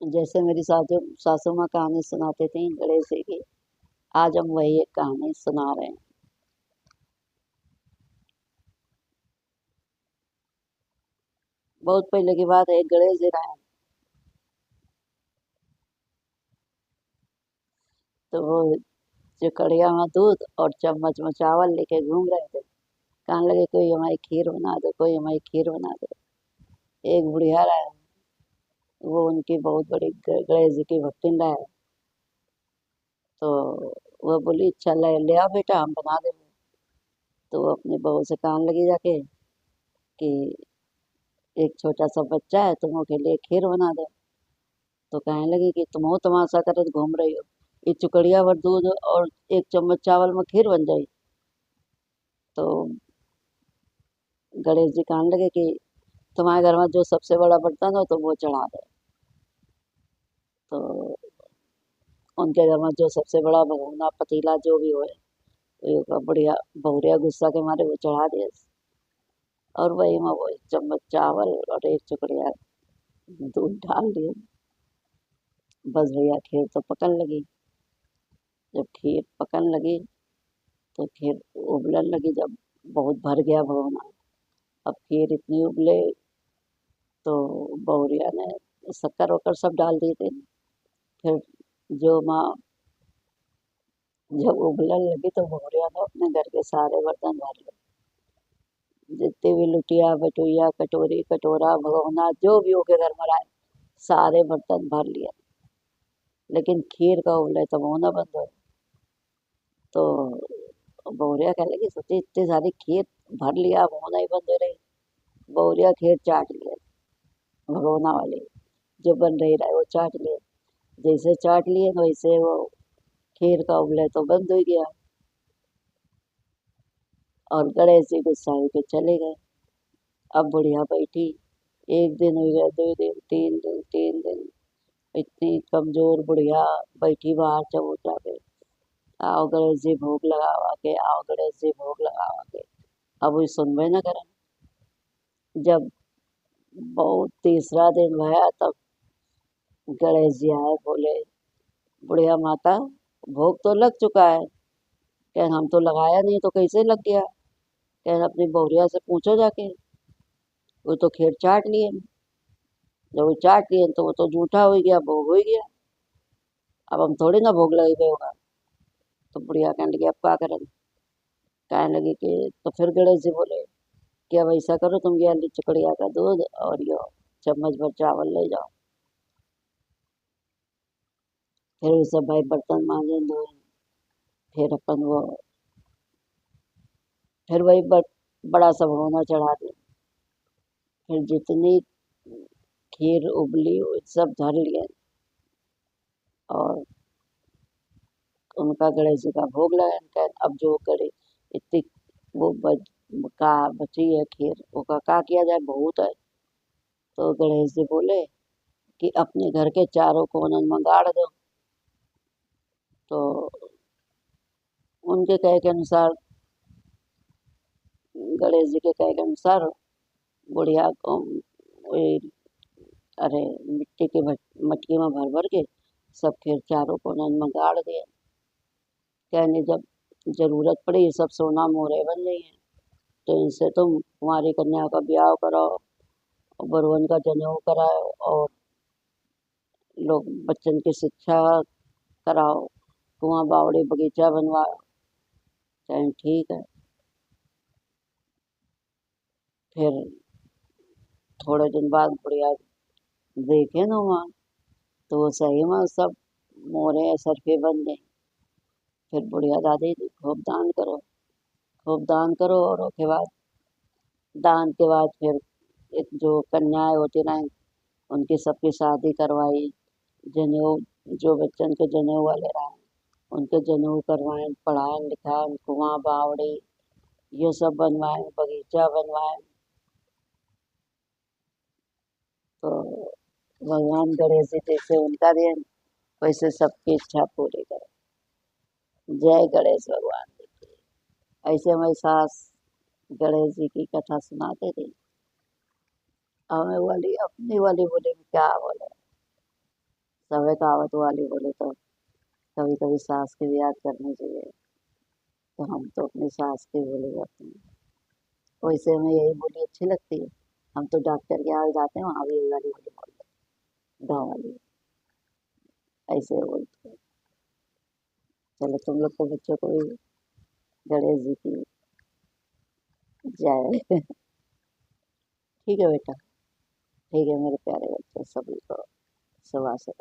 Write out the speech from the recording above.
जैसे मेरी सासू सासू माँ कहानी सुनाती थी गणेश जी की, आज हम वही एक कहानी सुना रहे हैं। बहुत पहले की बात है, एक गणेश जी रहे। तो वो जो कड़िया में दूध और चम्मच में चावल लेके घूम रहे थे। कहने लगे कोई हमारी खीर बना दो, कोई हमारी खीर बना दो। एक बुढ़िया रहा, वो उनकी बहुत बड़ी गणेश जी की भक्तिन रहा। तो वो बोली अच्छा ले आओ बेटा, हम बना देंगे। तो वो अपनी बहू से कहने लगी जाके कि एक छोटा सा बच्चा है, तुम उसके लिए खीर बना दो। तो कहने लगी कि तुम हो तमाशा करत घूम रही हो, ये चुकड़िया भर दूध और एक चम्मच चावल में खीर बन जाई। तो गणेश जी कहने लगे कि तुम्हारे घर में जो सबसे बड़ा बर्तन हो तो वो चढ़ा दो। तो उनके घर में जो सबसे बड़ा भगोना पतीला जो भी हो, वो बढ़िया बहुरिया गुस्सा के मारे वो चढ़ा दिया। और वही में वो एक चम्मच चावल और एक चुकड़िया दूध डाल दिए। बस भैया खीर तो पकने लगी। जब खीर पकने लगी तो खीर उबलने लगी। जब बहुत भर गया भगोना, अब खीर इतनी उबले तो बहुरिया ने शक्कर वक्कर सब डाल दिए थे। फिर जो माँ जब उबलने लगी तो बहुरिया ने अपने घर के सारे बर्तन भर लिए। जितने भी लुटिया बटुइया कटोरी कटोरा भगोना जो भी होके घर में आए, सारे बर्तन भर लिए। लेकिन खीर का उबले तो होना बंद हो। तो बहुरिया कहने लगी सोची इतनी सारी खीर भर लिया, अब होना ही बंद हो रही। बहुरिया खीर चाट लिए, भगोना वाली जो बन रही रहा है वो चाट लिए। जैसे चाट लिए वैसे वो खीर का उबले तो बंद हो गया। और गणेश जी गुस्सा होके चले गए। अब बुढ़िया बैठी, एक दिन हो गया, 2 दिन, 3 दिन, 3 दिन, इतनी कमजोर बुढ़िया बैठी बाहर चबूतरा पे। आओ गणेश जी भोग लगावा के, आओ गणेश जी भोग लगावा के। अब वो सुनबे न करे। जब बहुत तीसरा दिन भया तब गणेश जी आए, बोले बुढ़िया माता भोग तो लग चुका है। कह हम तो लगाया नहीं तो कैसे लग गया। कह अपनी बहुरिया से पूछो जाके, वो तो खीर चाट लिए। जब वो चाट लिए तो वो तो झूठा हो गया, भोग हो गया। अब हम थोड़ी ना भोग लगे होगा। तो बुढ़िया कहने लगी अब क्या करें। कहने लगी कि तो फिर गणेश जी बोले कि अब ऐसा करो, तुम ये चुकड़िया का दूध और यो चम्मच भर चावल ले जाओ। फिर वो सब भाई बर्तन मांजे धोए। फिर अपन वो फिर वही बड़ा सा भगोना चढ़ा दिया। फिर जितनी खीर उबली वो सब धर लिए। और उनका गणेश जी का भोग लगा। इनका अब जो करे इतनी वो का बची है खीर, वो का किया जाए, बहुत है। तो गणेश जी बोले कि अपने घर के चारों कोनों में गाड़ दो। तो उनके कहे के अनुसार, गणेश जी के कहे के अनुसार बुढ़िया को वही, अरे मिट्टी के मटकी में भर भर के सब खीर चारों कोनों में गाड़ दिए। कहने जब जरूरत पड़ी ये सब सोना मोहरे बन गई हैं, तो इनसे तुम कुंवारी कन्या का ब्याह कराओ और बरवन का जनेऊ कराओ और लोग बच्चन की शिक्षा कराओ, कुआं बावड़ी बगीचा बनवाओ। चाहे ठीक है। फिर थोड़े दिन बाद बुढ़िया देखे ना वहाँ, तो वो सही में सब मोहरे सरफे बन गई। फिर बुढ़िया दादी खूब दान करो, खूब दान करो। और उसके बाद दान के बाद फिर एक जो कन्याएं होती ना, उनकी सबकी शादी करवाई। जनेऊ जो बच्चन के जनेऊ वाले रहा उनके जनेऊ करवाए, पढ़ाए लिखाए, कुआं बावड़ी ये सब बनवाए, बगीचा बनवाए। तो भगवान गणेश जी जैसे उनका दिन वैसे सबकी इच्छा पूरी करे। जय गणेश भगवान जी की। ऐसे हमारी सास गणेश जी की कथा सुनाते थे। हमें वाली अपनी वाली बोले क्या बोले। सब कहावत वाली बोले तो कभी कभी सास की भी याद करनी चाहिए। तो हम तो अपनी सास की बोले जाते हैं। वैसे हमें यही बोली अच्छी लगती है। हम तो डॉक्टर के यहाँ जाते हैं, वहाँ भी यही वाली बोली बोलते हैं, गाँव वाली ऐसे बोलते हैं। चलो तुम लोग को बच्चों को भी गणेश जी की जय। ठीक है बेटा। ठीक है मेरे प्यारे बच्चे, सभी को सुबह से